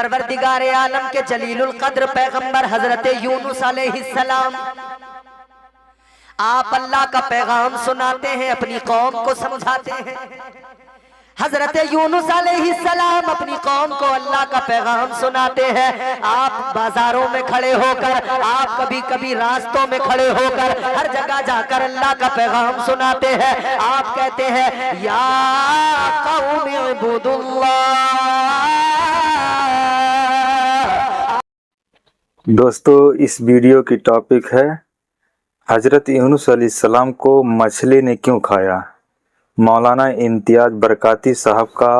परवरदिगार आलम के जलीलुल कद्र पैगंबर हजरत यूनुस अलैहिस्सलाम, आप अल्लाह का पैगाम सुनाते हैं, अपनी कौम को समझाते हैं। हजरत यूनुस अलैहिस्सलाम अपनी कौम को अल्लाह का पैगाम सुनाते हैं। आप बाजारों में खड़े होकर, आप कभी कभी रास्तों में खड़े होकर, हर जगह जाकर अल्लाह का पैगाम सुनाते हैं। आप कहते हैं या कौम इब्दुल्लाह। दोस्तों, इस वीडियो की टॉपिक है हजरत यूनुस अलैहिस्सलाम को मछली ने क्यों खाया। मौलाना इम्तियाज बरकाती साहब का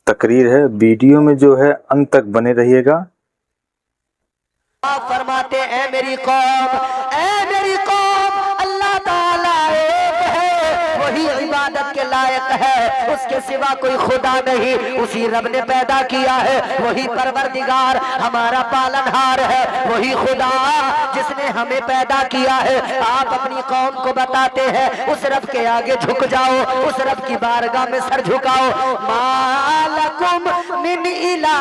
तकरीर है। वीडियो में जो है अंत तक बने रहिएगा। आप फरमाते ऐ मेरी कौम, ऐ मेरी कौम, अल्लाह ताला एक है, वही इबादत के लायक है, उसके सिवा कोई खुदा नहीं। उसी रब ने पैदा किया है, वही परवरदिगार हमारा पालनहार है, वही खुदा जिसने हमें पैदा किया है। आप अपनी कौम को बताते हैं उस रब के आगे झुक जाओ, उस रब की बारगाह में सर झुकाओ। मालकुम मिन इलाहिन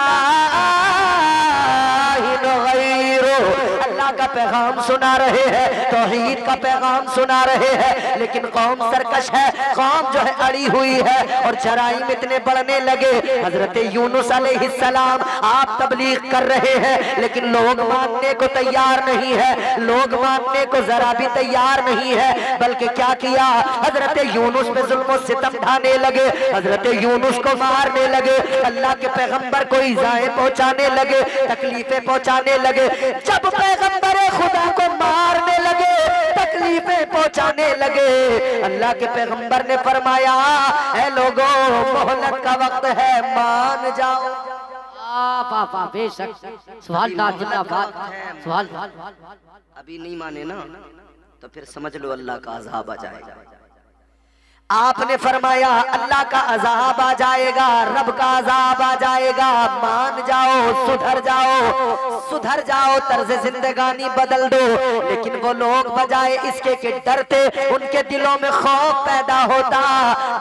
गैरो, अल्लाह का पैगाम सुना रहे हैं, तौहीद का पैगाम सुना रहे हैं, लेकिन कौम सरकश है, कौम जो है अड़ी हुई है और जराइम इतने बढ़ने लगे। हजरत यूनुस अलैहिस्सलाम आप तबलीग कर रहे हैं, लेकिन लोग मानने को तैयार नहीं है, लोग मानने को जरा भी तैयार नहीं है। बल्कि क्या किया, हजरत यूनुस पे जुल्म और सितम ढाने लगे, हजरत यूनुस को मारने लगे, अल्लाह के पैगंबर को इज़ाएं पहुंचाने लगे, तकलीफें पहुंचाने लगे। जब पैगंबर खुदा को मारने लगे, तकलीफें पहुंचाने लगे, अल्लाह के पैगंबर ने फरमाया ऐ लोगों, मोहलत का वक्त है, मान जाओ। पापा बेशक सवाल अभी नहीं माने ना तो फिर समझ लो अल्लाह का अज़ाब आ जाएगा। आपने फरमाया अल्लाह का अज़ाब आ जाएगा, रब का अज़ाब आ जाएगा, मान जाओ, सुधर जाओ, सुधर जाओ, तर्ज जिंदगानी बदल दो। लेकिन वो लोग बजाय इसके कि डरते, उनके दिलों में खौफ पैदा होता,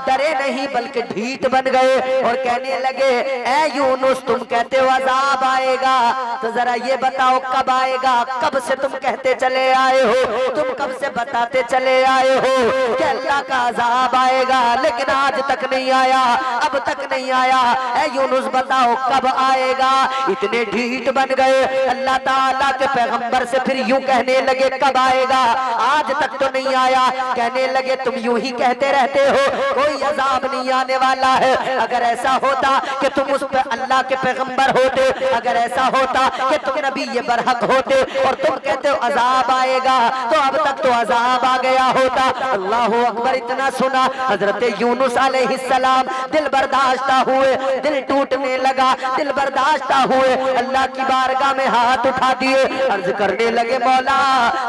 डरे नहीं बल्कि ढीठ बन गए और कहने लगे ऐ यूनुस, तुम कहते हो अज़ाब आएगा, तो जरा ये बताओ कब आएगा। कब से तुम कहते चले आए हो, तुम कब से बताते चले आए हो कि अल्लाह का अज़ाब आएगा, लेकिन आज तक नहीं आया, अब तक नहीं आया। ऐ यूनुस बताओ कब आएगा। इतने ढीठ बन गए, अल्लाह ताला के पैगंबर से फिर यूं कहने लगे कब आएगा, आज तक तो नहीं आया। कहने लगे तुम यूं ही कहते रहते हो, कोई अजाब नहीं आने वाला है। अगर ऐसा होता कि तुम उस पर अल्लाह के पैगंबर होते, अगर ऐसा होता कि तुम नबी ये बरहक होते और तुम कहते हो अजाब आएगा, तो अब तक तो अजाब आ गया होता। अल्लाह अकबर। इतना सुना हजरत यूनुस अलैहिस्सलाम दिल बर्दाश्ता हुए, दिल टूटने लगा, दिल बर्दाश्ता हुए, अल्लाह की बारगाह में हाथ उठा दिए, अर्ज करने लगे मौला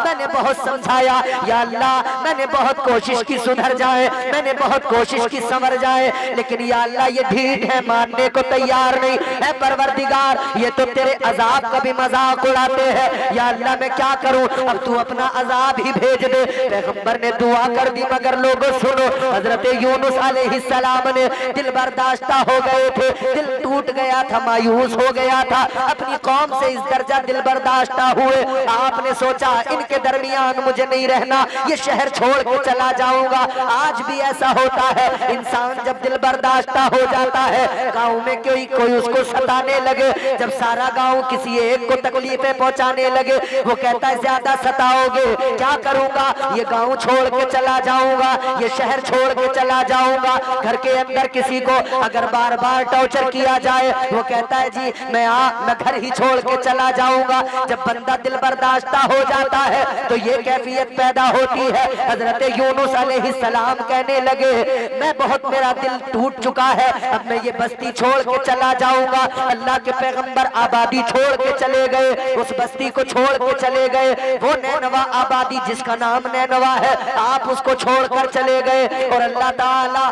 मैंने बहुत समझाया, या अल्लाह मैंने बहुत कोशिश की सुधर जाए, मैंने बहुत कोशिश की संवर जाए, लेकिन या अल्लाह ये ढीठ है, मानने को तैयार नहीं है। परवरदिगार ये तो तेरे अजाब का भी मजाक उड़ाते हैं, या अल्लाह मैं क्या करूं, अब तू अपना अजाब ही भेज दे। पैगंबर ने दुआ कर दी, मगर लोगों सुनो, हजरत यूनुस अलैहिस्सलाम ने दिल बर्दाश्ता हो गए थे, दिल टूट गया था, मायूस हो गया था, अपनी कौम से इस दर्जा दिल बर्दाश्ता हुए। आपने सोचा इनके दरमियान मुझे नहीं रहना, ये शहर छोड़ के चला जाऊंगा। आज भी ऐसा होता है, इंसान जब दिल बर्दाश्ता हो जाता है, गाँव में कोई उसको सताने लगे, जब सारा गाँव किसी एक को तकलीफें पहुँचाने लगे, वो कहता है ज्यादा सताओगे, क्या करूंगा, ये गाँव छोड़ के चला जाऊंगा, ये शहर छोड़ के चला जाऊंगा। घर के अंदर किसी को अगर बार बार टॉर्चर किया जाए, वो कहता है जी मैं घर ही छोड़ के चला जाऊंगा। जब बंदा दिल बर्दाश्ता हो जाता है तो ये कैफियत पैदा होती है। हजरत यूनुस अलैहिस्सलाम कहने लगे मैं बहुत, मेरा दिल टूट चुका है, अब मैं ये बस्ती छोड़ के चला जाऊंगा। अल्लाह के पैगंबर आबादी छोड़ के चले गए, उस बस्ती को छोड़ के चले गए, वो नैनवा आबादी जिसका नाम नैनवा है, आप उसको छोड़कर चले गए। और अल्लाह ताला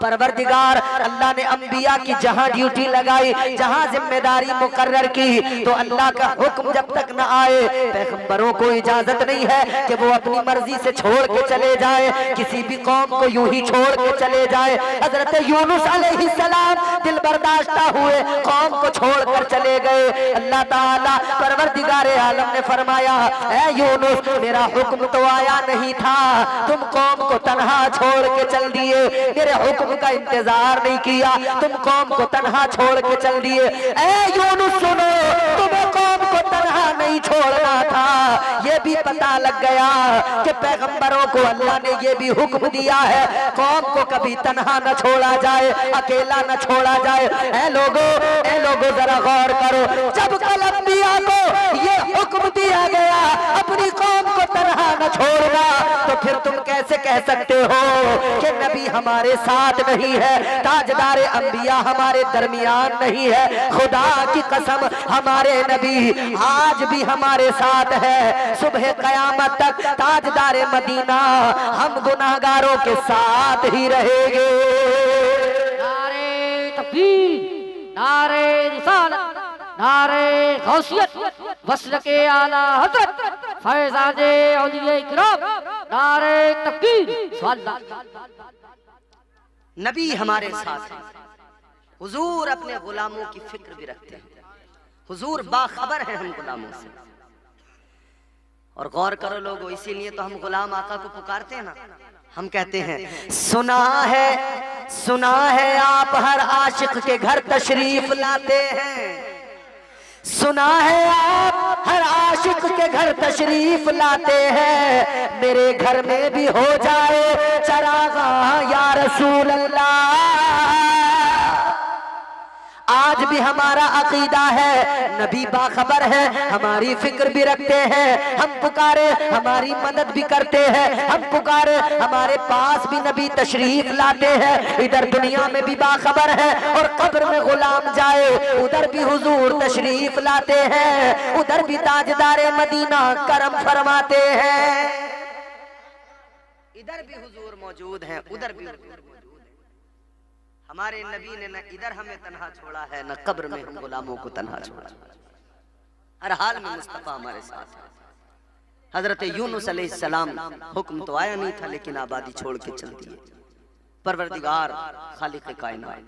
परवरदिगार अल्लाह ने अंबिया की जहां ड्यूटी लगाई, जहां जिम्मेदारी मुकर्रर की, तो अल्लाह का हुक्म जब तक न आए पैगंबरों को इजाजत नहीं है कि वो अपनी मर्जी से छोड़ के चले जाए, किसी भी कौम को यूं ही छोड़ के चले जाए। हजरत यूनुस अलैहिस्सलाम दिल बर्दाश्ता हुए, कौम को छोड़कर चले गए। अल्लाह ताला परवरदिगार आलम ने फरमाया, ऐ यूनुस मेरा हुक्म तो आया नहीं था, तुम कौम को तन्हा छोड़ के चल दिए, मेरे हुक्म का इंतजार नहीं किया, तुम कौम को तन्हा छोड़ के चल दिए। ऐ यूनुस सुनो, तुम्हें कौम को तन्हा नहीं छोड़ना था, ये भी पता लग गया कि पैगंबरों को अल्लाह ने ये भी हुक्म दिया है कौम को कभी तन्हा न छोड़ा जाए, अकेला न छोड़ा जाए। ऐ लोगो जरा गौर करो, जब कल अंबिया को ये हुक्म दिया गया अपनी कौम को तन्हा न छोड़ना, तो फिर तुम कैसे कह सकते हो कि नबी हमारे साथ नहीं है, ताजदारे अंबिया हमारे दरमियान नहीं है। खुदा की कसम हमारे नबी आज भी हमारे साथ है, सुबह कयामत तक ताजदारे मदीना हम गुनाहगारों के साथ ही रहेंगे। नारे तकबीर, नारे रिसालत, नारे गौसियत, वस्ल के आला हज़रत फैज़ाने औलिया इकराम, नारे तकबीर। नबी हमारे साथ हैं, हुजूर अपने गुलामों की फिक्र भी रखते हैं, हुजूर बाखबर हैं हम गुलामों से। और गौर करो लोगों, इसीलिए तो हम गुलाम आका को पुकारते हैं ना, हम कहते हैं सुना है आप हर आशिक के घर तशरीफ लाते हैं, सुना है आप हर आशिक के घर तशरीफ लाते हैं, मेरे घर में भी हो जाए चरागा या रसूल अल्लाह। आज भी हमारा अकीदा है नबी बाखबर है, हमारी फिक्र भी रखते हैं, हम पुकारे हमारी मदद भी करते हैं, हम पुकारे हमारे पास भी नबी तशरीफ लाते हैं। इधर दुनिया में भी बाखबर है और कब्र में गुलाम जाए उधर भी हुजूर तशरीफ लाते हैं, उधर भी ताजदारे मदीना करम फरमाते हैं। इधर भी हुजूर मौजूद हैं, उधर भी हुजूर मौजूद हैं। हमारे नबी ने न इधर हमें तन्हा छोड़ा है, न कब्र में हम गुलामों को तन्हा छोड़ा। हर हाल में मुस्तफा हमारे साथ है। हजरत यूनुस अलैहिस्सलाम हुक्म तो आया नहीं था, लेकिन आबादी छोड़ के चल दिए। परवरदिगार खालिक कायनात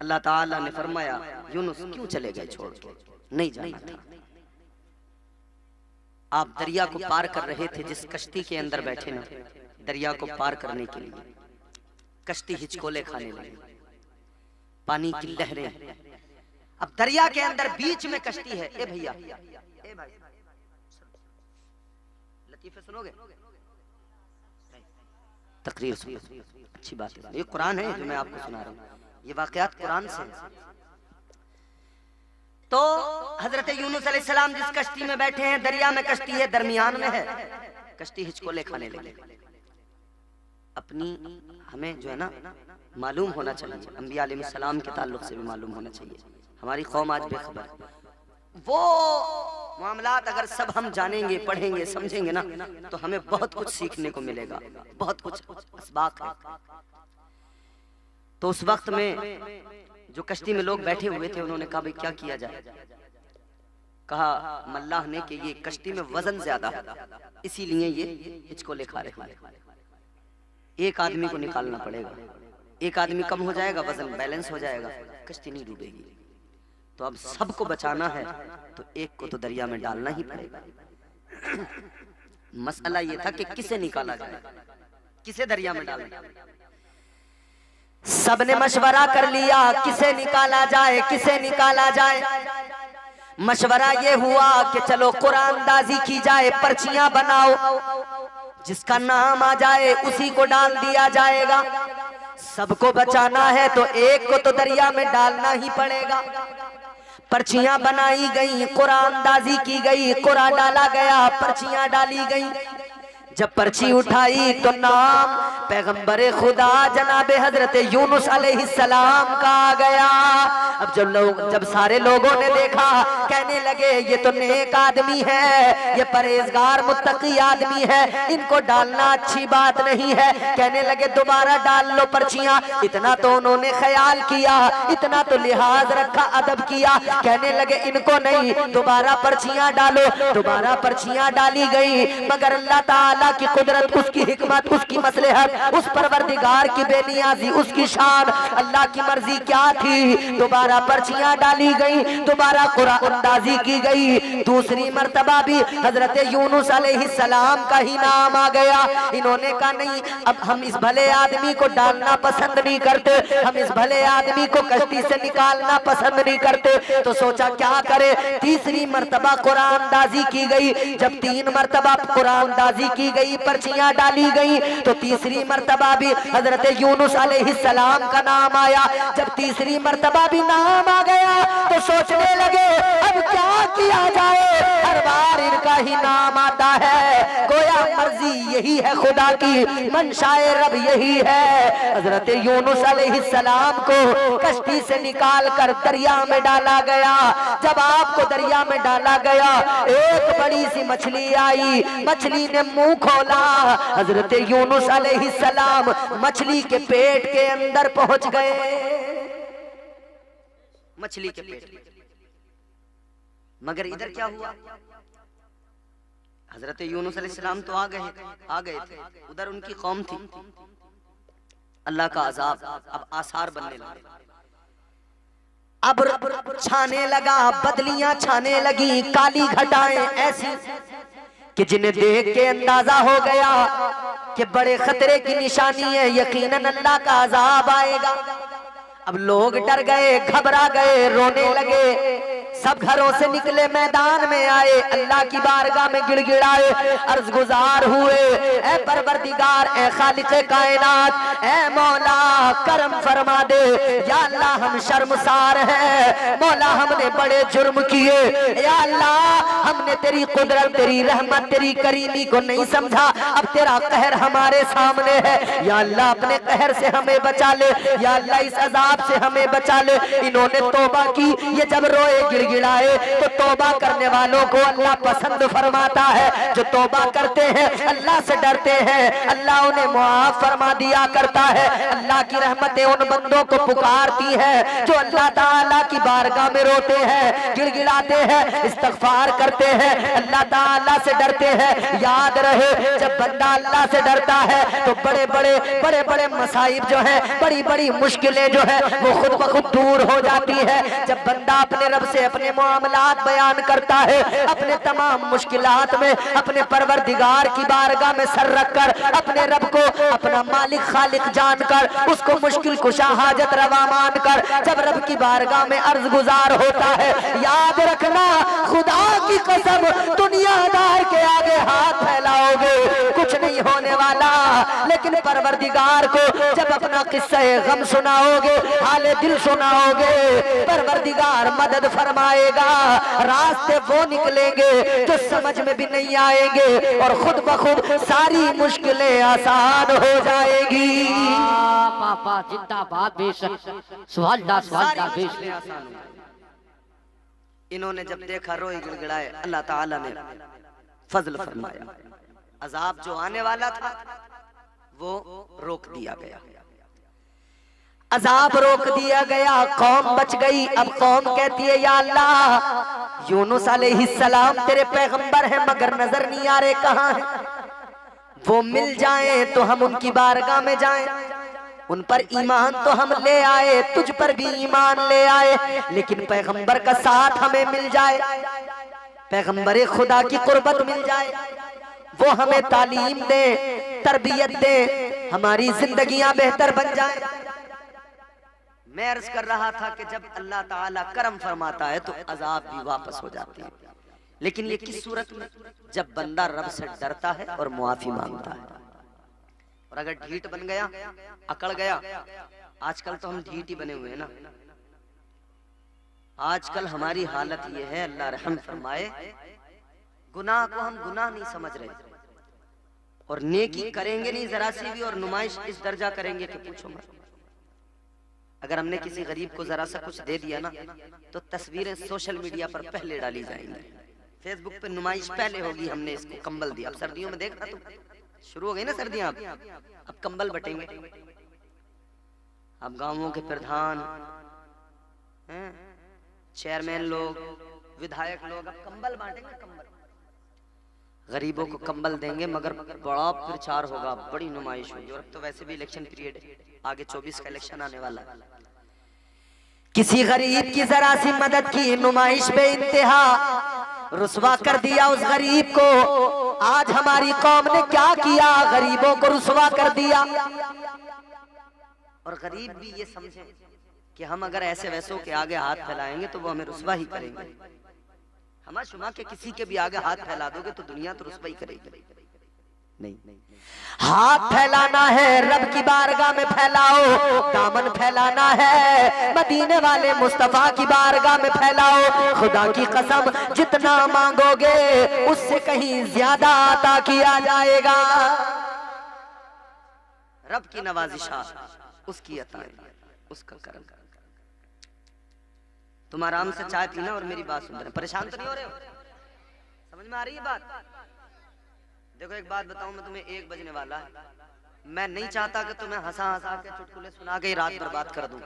अल्लाह ताला ने फरमाया, यूनुस क्यों चले गए छोड़ के? नहीं जाना था। आप दरिया को पार कर रहे थे, जिस कश्ती के अंदर बैठे ना, दरिया को पार करने के लिए कश्ती हिचकोले खाने लगी, पानी की लहरें। अब दरिया के अंदर बीच में कश्ती है। ए भैया, ए भाई, लतीफे सुनोगे? तकरीर सुनो, अच्छी बात है। ये कुरान है जो मैं आपको सुना रहा हूँ, ये वाकयात कुरान से। तो हजरत यूनुस अलैहिस्सलाम जिस कश्ती में बैठे हैं, दरिया में कश्ती है, दरमियान में है, कश्ती हिचकोले खाने लगे। अपनी हमें जो है ना मालूम होना चाहिए, अंबिया अलैहिस्सलाम के ताल्लुक से भी मालूम होना चाहिए। हमारी कौम आज बेखबर। वो मामलात अगर सब हम जानेंगे, पढ़ेंगे, समझेंगे ना, तो हमें बहुत कुछ सीखने को मिलेगा, बहुत कुछ असबाक है। तो उस वक्त में जो कश्ती में लोग बैठे हुए थे, उन्होंने कहा भाई क्या किया जाए? कहा मल्लाह ने कि ये कश्ती में वजन ज्यादा है, इसीलिए ये हिचकोले खा रहे हैं। एक आदमी को निकालना पड़ेगा, एक आदमी कम हो जाएगा, वजन बैलेंस हो जाएगा, कश्ती नहीं डूबेगी। तो अब सबको बचाना है तो एक को तो दरिया में डालना ही पड़ेगा। मसला ये था कि किसे निकाला जाए, किसे दरिया में डालना। सबने मशवरा कर लिया किसे निकाला जाए, किसे निकाला जाए। मशवरा ये हुआ कि चलो कुरानदाजी की जाए, पर्चियां बनाओ, जिसका नाम आ जाए उसी को डाल दिया जाएगा। सबको बचाना है तो एक को तो दरिया में डालना ही पड़ेगा। पर्चियां बनाई गई, कुरानदाजी की गई, कुरान डाला गया, पर्चियां डाली गई। जब पर्ची उठाई तो नाम पैगंबर खुदा जनाबे हजरत यूनुस अलैहिस्सलाम का आ गया। अब जब सारे लोगों ने देखा, कहने लगे ये तो नेक आदमी है, ये परहेजगार मुत्तकी आदमी है, इनको डालना अच्छी बात नहीं है। कहने लगे दोबारा डाल लो पर्चियां। इतना तो उन्होंने ख्याल किया, इतना तो लिहाज रखा, अदब किया। कहने लगे इनको नहीं, दोबारा पर्चियां डालो। दोबारा पर्चियां डाली गई, मगर अल्लाह ताला की कुदरत, उसकी हिकमत, उसकी मसलहत, उस परवरदिगार की बेनियाजी, उसकी शान, अल्लाह की मर्जी क्या थी। दोबारा पर्चियां डाली गई, दोबारा कुरान अंदाजी की गई। दूसरी मर्तबा भी हजरत यूनुस अलैहिस्सलाम का ही नाम आ गया। इन्होंने कहा नहीं, अब हम इस भले आदमी को डालना पसंद नहीं करते, हम इस भले आदमी को कश्ती से निकालना पसंद नहीं करते। तो सोचा क्या करे। तीसरी मर्तबा कुरान अंदाजी की गई। जब 3 मर्तबा कुरान अंदाजी की गई, पर्चियां डाली गई, तो तीसरी मर्तबा भी हजरत यूनुस अलैहिस्सलाम का नाम आया। जब तीसरी मर्तबा भी नाम आ गया तो सोचने लगे अब क्या किया जाए। हर बार इनका ही नाम आता है, गोया मर्जी यही है खुदा की, मंशाए रब यही है। हजरत यूनुस अलैहिस्सलाम को कश्ती से निकाल कर दरिया में डाला गया। जब आपको दरिया में डाला गया, एक बड़ी सी मछली आई, मछली ने मुंह खोला। हजरत यूनुस अलैहिस्सलाम मछली के पेट के अंदर पहुंच गए, मछली के पेट। मगर इधर क्या हुआ, हजरत यूनुस अलैहिस्सलाम तो आ गए थे, उधर उनकी कौम थी। अल्लाह का अजाब अब आसार बनने लगा, अब छाने लगा, बदलियां छाने लगी, काली घटाएं ऐसी कि जिन्हें देख के अंदाजा हो गया कि बड़े खतरे की निशानी है, यकीनन अल्लाह का अजाब आएगा। अब लोग डर गए, घबरा गए, रोने लगे। सब घरों से निकले, मैदान में आए, अल्लाह की बारगाह में गिड़गिड़ाए, अर्ज गुजार हुए, ऐ परवरदिगार, ऐ खालिक़े कायनात, ऐ मौला करम फरमा दे। या अल्लाह हम शर्मसार हैं, मौला हमने बड़े जुर्म किए। या अल्लाह हमने तेरी कुदरत, तेरी रहमत, तेरी करीमी को नहीं समझा, अब तेरा कहर हमारे सामने है। या अल्लाह अपने कहर से हमें बचा ले, या अल्लाह इस अजाब से हमें बचा ले। इन्होंने तौबा की, ये जब रोए गिड़गिड़ाए तो तौबा करने वालों को अल्लाह पसंद फरमाता है। जो तौबा करते हैं, अल्लाह से डरते हैं, अल्लाह उन्हें मुआफ फरमा दिया करता है। अल्लाह की रहमतें उन बंदों को पुकारती है जो अल्लाह ताला की बारगाह में रोते हैं, गिड़गिड़ाते हैं, इस्तगफार करते हैं, अल्लाह ताला से डरते हैं। याद रहे, जब बंदा अल्लाह से डरता है तो बड़े बड़े मसाइब जो है, बड़ी बड़ी मुश्किलें जो है, वो खुद ब खुद दूर हो जाती है। जब बंदा अपने रब से अपने मामलात बयान करता है, अपने तमाम मुश्किलात में अपने परवरदिगार की बारगाह में सर रखकर, अपने रब को अपना मालिक खालिक जानकर, उसको मुश्किल कुशा हाजत रवा मानकर जब रब की बारगाह में अर्ज गुजार होता है, याद रखना खुदा की कसम, दुनियादार के आगे हाथ फैलाओगे कुछ नहीं होने वाला। लेकिन परवरदिगार को जब अपना किस्सा गम सुनाओगे, हाले दिल सुनाओगे, परवरदिगार मदद फरमाएगा। रास्ते वो निकलेंगे जो समझ में भी नहीं आएंगे और खुद ब खुद सारी मुश्किलें आसान हो जाएगी। पापा जिंदाबाद, बेशक सुभान अल्लाह बेशक। इन्होंने जब देखा, रोए गिड़गिड़ाए, अल्लाह ताला ने फजल फरमाया। अजाब जो आने वाला था वो रोक दिया गया, अजाब रोक दिया गया, कौम बच गई। अब कौम कहती है या अल्लाह यूनुस अलैहिस्सलाम तेरे पैगंबर हैं, मगर नजर नहीं आ रहे कहाँ हैं। वो मिल जाएं तो हम उनकी बारगाह में जाएं, उन पर ईमान तो हम ले आए, तुझ पर भी ईमान ले आए, लेकिन पैगंबर का साथ हमें मिल जाए, पैगंबर खुदा की कुर्बत मिल जाए, वो हमें तालीम दे, तरबियत दे, हमारी जिंदगियां बेहतर बन जाए। मैं अर्ज कर रहा था कि जब अल्लाह ताला करम फरमाता है तो अजाब भी वापस हो जाती है, लेकिन ये किस सूरत में, जब बंदा रब से डरता है और मुआफी मांगता है। और अगर ढीठ बन गया, अकड़ गया, आजकल तो हम ढीठ ही बने हुए हैं ना। आजकल हमारी हालत ये है, अल्लाह रहम फरमाए, गुनाह को हम गुनाह नहीं समझ रहे, और नेकी करेंगे नहीं जरा सी भी, और नुमाइश इस दर्जा करेंगे कि पूछो मत। अगर हमने किसी गरीब को जरा सा कुछ दे दिया ना, तो तस्वीरें सोशल मीडिया पर पहले डाली जाएंगी, फेसबुक पे नुमाइश पहले होगी, हमने इसको कंबल दिया। अब सर्दियों में देखना, तुम शुरू हो गई ना सर्दियां, अब कंबल बटेंगे। अब गांवों के प्रधान, चेयरमैन लोग, विधायक लोग अब कंबल बांटेंगे, कंबल गरीबों को कंबल देंगे, मगर बड़ा प्रचार होगा, बड़ी नुमाइश होगी। और अब तो वैसे भी इलेक्शन पीरियड है, आगे 24 का इलेक्शन आने वाला है। किसी गरीब की जरा सी मदद की, नुमाइश पे इंतहा, रुसवा कर दिया उस गरीब को। आज हमारी कौम ने क्या किया, गरीबों को रुसवा कर दिया। और गरीब भी ये समझे कि हम अगर ऐसे वैसों के आगे हाथ फैलाएंगे तो वो हमें रुसवा ही करेंगे। हमारा शुमा के किसी के भी आगे हाथ फैला दोगे तो दुनिया तो रुसवा ही करेगी। नहीं, हाथ फैलाना है रब की बारगाह में फैलाओ, दामन फैलाना है मदीने वाले मुस्तफा की बारगाह में फैलाओ। खुदा की कसम, जितना मांगोगे उससे कहीं ज्यादा अता किया जाएगा। रब की नवाजिशा, उसकी अताएं, उसका करम। तुम आराम से चाय पीना और मेरी बात सुन रहे, परेशान तो नहीं हो रहे हो? समझ में आ रही है बात? देखो एक बात बताऊं, मैं तुम्हें 1 बजने वाला है, मैं नहीं चाहता कि तुम्हें हंसा हंसा के चुटकुले सुना के रात बर्बाद कर दूं।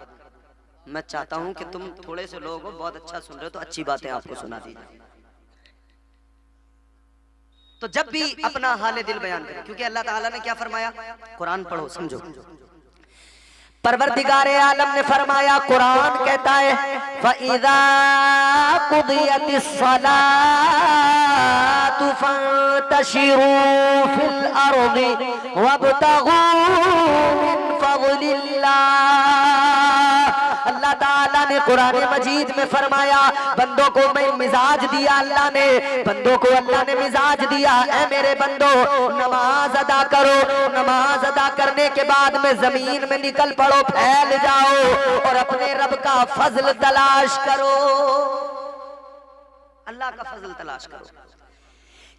मैं चाहता हूं कि तुम थोड़े से लोग हो, बहुत अच्छा सुन रहे हो, तो अच्छी बातें आपको सुना दी जाए। तो जब भी अपना हाल दिल बयान करें, क्योंकि अल्लाह ताला ने क्या फरमाया, कुरान पढ़ो समझो। परवरदिगारे आलम ने फरमाया, कुरान कहता है, फ़इज़ा क़ुदियतिस सलातु फ़ंतशिरू फ़िल अर्ज़ि वब्तग़ू मिन फ़ज़लिल्लाह। अल्लाह ताला ने कुरान मजीद में फरमाया, बंदों को मैं मिजाज दिया, अल्लाह ने बंदों को, अल्लाह ने मिजाज दिया, ऐ मेरे बंदो नमाज अदा करो, नमाज अदा करने के बाद में जमीन में निकल पड़ो, फैल जाओ और अपने रब का फजल तलाश करो, अल्लाह का फजल तलाश करो।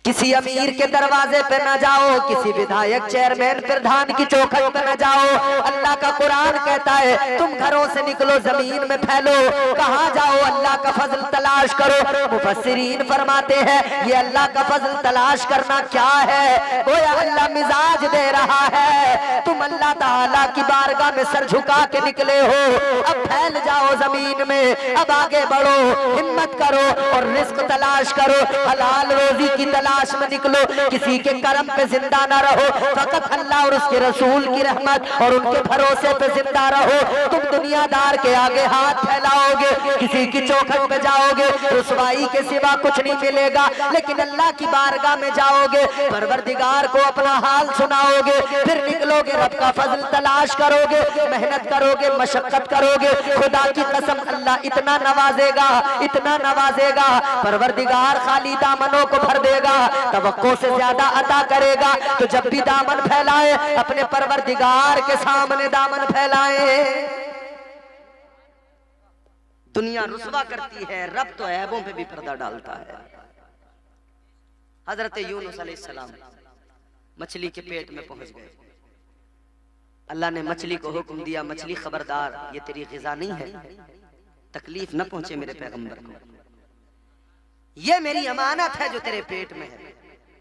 किसी अमीर के दरवाजे पे न जाओ, किसी विधायक, चेयरमैन, प्रधान की चौखट पे न जाओ। अल्लाह का कुरान कहता है, तुम घरों से निकलो, जमीन में फैलो, कहाँ जाओ, अल्लाह का फजल तलाश करो। मुफस्सिरीन फरमाते हैं, ये अल्लाह का फजल तलाश करना क्या है, गोया अल्लाह मिजाज दे रहा है, तुम अल्लाह ताला की बारगाह में सर झुका के निकले हो, अब फैल जाओ जमीन में, अब आगे बढ़ो, हिम्मत करो और रिस्क तलाश करो, हलाल रोजी की तलाश में निकलो। किसी के करम पे जिंदा ना रहो, फकत अल्लाह और उसके रसूल की रहमत और उनके भरोसे पे जिंदा रहो। तुम दुनियादार के आगे हाथ फैलाओगे, किसी की चौखट पे जाओगे, रुसवाई के सिवा कुछ नहीं मिलेगा, लेकिन अल्लाह की बारगाह में जाओगे, परवरदिगार को अपना हाल सुनाओगे, फिर निकलोगे, रब का फजल तलाश करोगे, मेहनत करोगे, मशक्कत करोगे। खुदा की कसम, अल्लाह इतना नवाजेगा, इतना नवाजेगा, परवरदिगार खाली दामनों को भर देगा, तवक्को से ज्यादा अता करेगा। तो जब भी दामन फैलाए, अपने परवरदिगार के सामने दामन फैलाए। दुनिया रुसवा करती है, रब तो ऐबों पे भी पर्दा डालता है। हजरत यूनुस अलैहिस्सलाम मछली के पेट में पहुंच गए। अल्लाह ने मछली को हुक्म दिया, मछली खबरदार, ये तेरी ग़िज़ा नहीं है, तकलीफ न पहुंचे मेरे पैगंबर को, ये मेरी अमानत है जो तेरे पेट में है,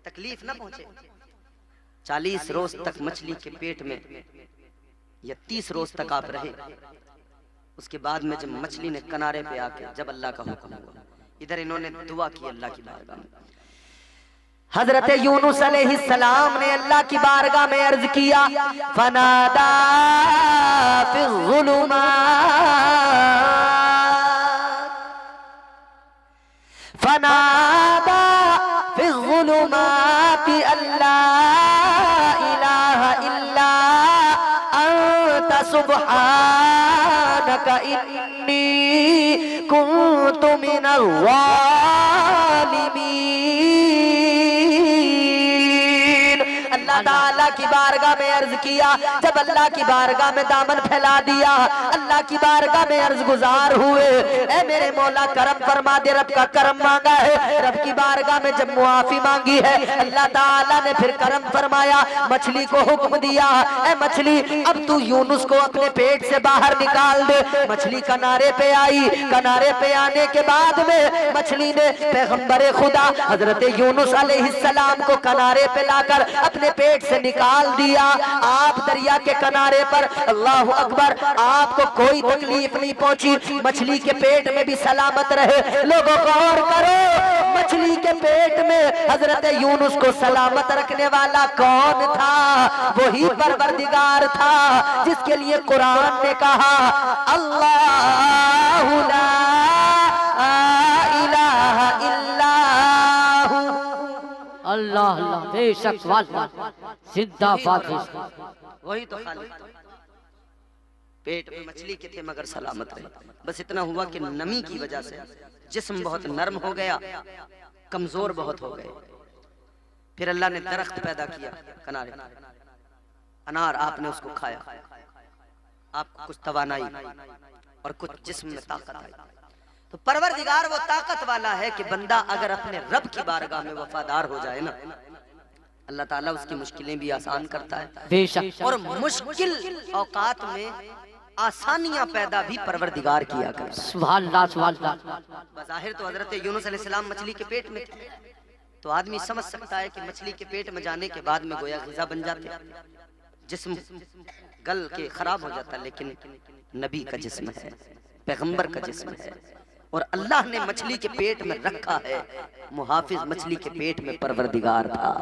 तकलीफ ना पहुंचे। 40 रोज तक मछली के पेट में, या 30 रोज तक आप रहे। उसके बाद में जब मछली ने किनारे पे आके, जब अल्लाह का हुक्म हुआ, इधर इन्होंने दुआ की अल्लाह की बारगाह में। हजरत यूनुस अलैहिस्सलाम ने अल्लाह की बारगाह में अर्ज किया, फनादा फनादा फिज़्ज़ुलुमाति अल्ला इलाहा इल्ला अंत सुब्हानका इन्नी कुन्तु मिनल ज़ालिमीन। अल्लाह ताला की बारगाह में अर्ज किया, जब अल्लाह की बारगाह में दामन फैला दिया, अल्लाह की बारगाह में अर्ज गुजार हुए, ए मेरे मौला करम फरमा दे। रब का करम मांगा है, रब की बारगाह में जब मुआफी मांगी है, अल्लाह ताला ने फिर करम फरमाया, मछली को हुक्म दिया, ए मछली अब तू यूनुस को अपने पेट से बाहर निकाल दे। मछली किनारे पे आई, किनारे पे आने के बाद में मछली ने पैगंबरे खुदा हजरत यूनुस अलैहिस्सलाम को किनारे पे लाकर अपने पेट से निकाल दिया। आप दरिया के किनारे पर, अल्लाह अकबर, आपको कोई तकलीफ नहीं पहुंची, मछली के पेट में भी सलामत रहे। लोगों गौर करो, मछली के पेट में हजरत यूनुस को सलामत रखने वाला कौन था? वही परवरदिगार था जिसके लिए कुरान ने कहा अल्लाहु ला इलाहा इल्ला हु। अल्लाह अल्लाह बेशक जिंदाबाद। वही तो खालिक पेट में मछली के थे मगर सलामत रहे। बस इतना हुआ कि नमी की वजह से जिस्म बहुत नरम हो गया, कमजोर बहुत हो गए। फिर अल्लाह ने दरख्त पैदा किया किनारे, अनार, आपने उसको खाया, आपको कुछ तवानाई और कुछ जिस्म में ताकत आई। तो परवरदिगार वो ताकत वाला है कि बंदा अगर अपने रब की बारगाह में वफादार हो जाए ना, अल्लाह ताला उसकी मुश्किलें भी आसान करता है बेशक, और मुश्किल औकात में आसानियां पैदा भी परवरदिगार किया करे। सुभान अल्लाह सुभान अल्लाह। बज़ाहिर तो हजरत यूनुस अलैहिस्सलाम मछली के पेट में थे, तो आदमी समझ सकता है कि मछली के पेट में जाने के बाद में गोया ग़िज़ा बन जाते, जिस्म गल के खराब हो जाता। लेकिन नबी का जिस्म है, पैगंबर का जिस्म है, और अल्लाह ने मछली के पेट में रखा है। मुहाफिज मछली के पेट में परवरदिगार था।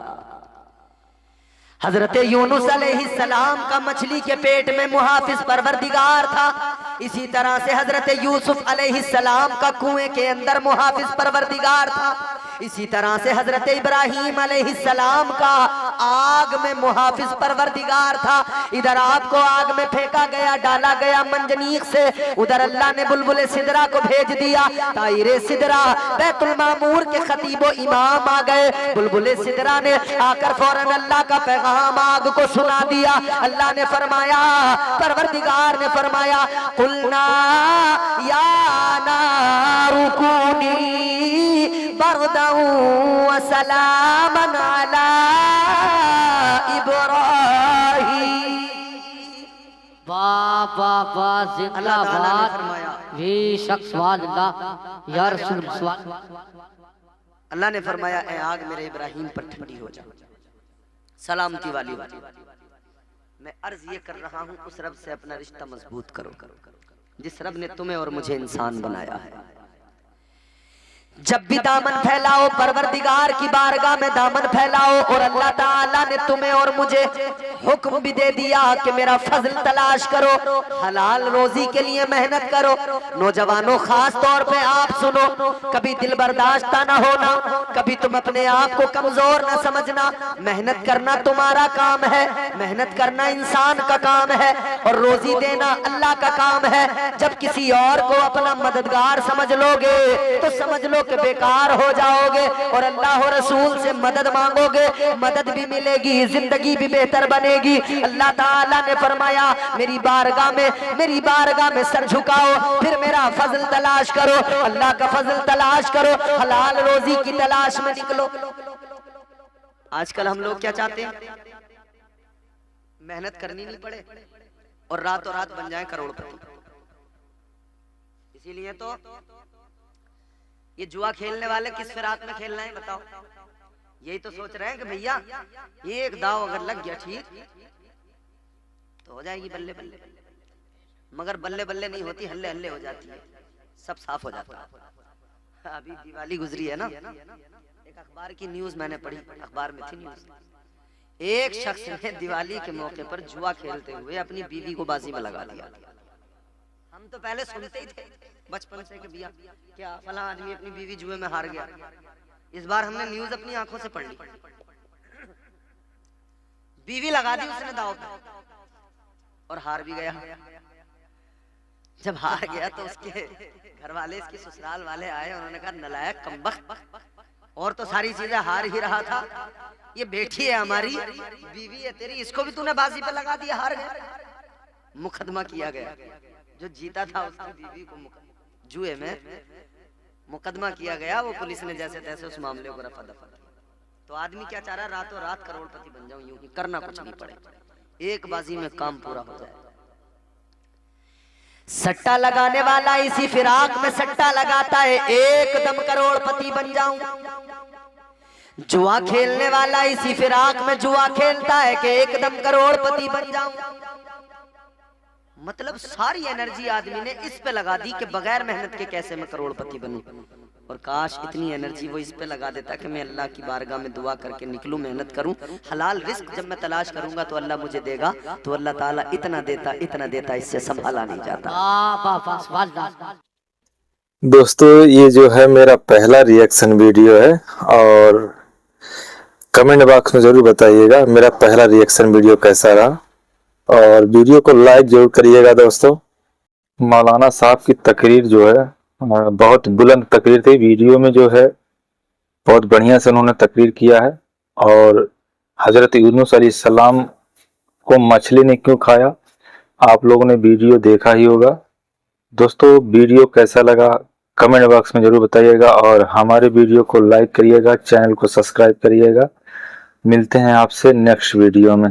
हजरत यूनुस अलैहिस्सलाम का मछली के पेट में मुहाफिज परवरदिगार था। इसी तरह से हजरत यूसुफ अलैहिस्सलाम का कुएं के अंदर मुहाफिज परवरदिगार था। इसी तरह से हजरत इब्राहीम अलैहिस्सलाम का आग में मुहाफिज परवरदिगार था। इधर आपको आग में फेंका गया, डाला गया मंजनीक से, उधर अल्लाह ने बुलबुल सिदरा को भेज दिया। तायरे सिदरा बैतुल मामूर के खतीबो इमाम आ गए। बुलबुल सिदरा ने आकर फौरन अल्लाह का पैगाम आग को सुना दिया। अल्लाह ने फरमाया, परवरदिगार ने फरमाया, कुलना या नारु कूनी बरदन व सलामन अला इब्राहीम। वाह वाह वाह, जिंदाबाद बेशक सुभान अल्लाह या रसूल सुभान। अल्लाह ने फरमाया, ए आग मेरे इब्राहीम पर ठंडी हो जा, सलामती वाली वाली। मैं अर्ज ये कर रहा हूँ, उस रब से अपना रिश्ता मजबूत करो, जिस रब ने तुम्हें और मुझे इंसान बनाया है। जब भी दामन फैलाओ, परवरदिगार की बारगाह में दामन फैलाओ। और अल्लाह ताला ने तुम्हें और मुझे हुक्म भी दे दिया कि मेरा फजल तलाश करो, हलाल रोजी के लिए मेहनत करो। नौजवानों, खास तौर पे आप सुनो, कभी दिल बर्दाश्त ना होना, कभी तुम अपने आप को कमजोर ना समझना। मेहनत करना तुम्हारा काम है, मेहनत करना इंसान का काम है, और रोजी देना अल्लाह का काम है। जब किसी और को अपना मददगार समझ लोगे तो समझ लो कि बेकार हो जाओगे, और अल्लाह और रसूल से मदद मांगोगे, मदद भी मिलेगी, जिंदगी भी बेहतर बनेगी। अल्लाह ताला ने फरमाया, मेरी बारगाह में सर झुकाओ, फिर मेरा फजल तलाश करो, अल्लाह का फजल तलाश करो, हलाल रोजी की तलाश में निकलो। आजकल हम लोग क्या चाहते हैं? मेहनत करनी नहीं पड़े और रातों रात बन जाए करोड़पति। इसीलिए तो ये जुआ खेलने वाले किस फिराक में खेलना है बताओ? यही तो सोच रहे हैं कि भैया ये एक दाव अगर लग गया ठीक तो हो जाएगी बल्ले बल्ले, मगर बल्ले बल्ले नहीं होती, हल्ले हल्ले हो जाती है, सब साफ हो जाता है। अभी दिवाली गुजरी है ना, एक अखबार की न्यूज मैंने पढ़ी, अखबार में थी न्यूज, एक शख्स ने दिवाली के मौके पर जुआ खेलते हुए अपनी बीवी को बाजी में लगा दिया। हम तो पहले सुनते ही थे बचपन से कि भैया क्या फला आदमी अपनी बीवी जुए में हार गया। इस बार हमने न्यूज अपनी आंखों से पढ़ ली, बीवी लगा दी उसने दांव पे और हार भी गया। जब हार गया तो उसके घर वाले, इसके ससुराल वाले आए, उन्होंने कहा नलायक कमबख्त, और तो सारी चीजें हार ही रहा था, ये बेटी है हमारी, बीवी है तेरी, इसको भी तूने बाजी पे लगा दिया, हार गया। मुकदमा किया गया, जो जीता था उसकी बीवी को जुए में मुकदमा किया गया, वो पुलिस ने जैसे तैसे उस मामले को रफा दफा किया। तो आदमी क्या चाह रहा है, रातों रात करोड़पति बन जाऊं, यूं ही करना कुछ नहीं पड़े, एक बाजी में काम पूरा हो जाए। सट्टा लगाने वाला इसी फिराक में सट्टा लगाता है, एकदम करोड़पति बन जाऊं। जुआ खेलने वाला इसी फिराक में जुआ खेलता है कि एकदम करोड़पति बन जाऊं। मतलब सारी एनर्जी आदमी ने इस पे लगा दी कि बगैर मेहनत के कैसे मैं करोड़पति बनूं। और काश इतनी एनर्जी वो इस पे लगा देता कि मैं अल्लाह की बारगाह में दुआ करके निकलूं, मेहनत करूं, हलाल रिस्क जब मैं तलाश करूंगा तो अल्लाह मुझे देगा। तो अल्लाह ताला इतना देता इससे संभाला नहीं जाता। दोस्तों ये जो है मेरा पहला रिएक्शन वीडियो है, और कमेंट बॉक्स में जरूर बताइएगा मेरा पहला रिएक्शन वीडियो कैसा रहा, और वीडियो को लाइक जरूर करिएगा। दोस्तों मौलाना साहब की तकरीर जो है बहुत बुलंद तकरीर थी। वीडियो में जो है बहुत बढ़िया से उन्होंने तकरीर किया है। और हजरत यूनुस अलैहिस्सलाम को मछली ने क्यों खाया, आप लोगों ने वीडियो देखा ही होगा। दोस्तों वीडियो कैसा लगा कमेंट बॉक्स में जरूर बताइएगा, और हमारे वीडियो को लाइक करिएगा, चैनल को सब्सक्राइब करिएगा। मिलते हैं आपसे नेक्स्ट वीडियो में।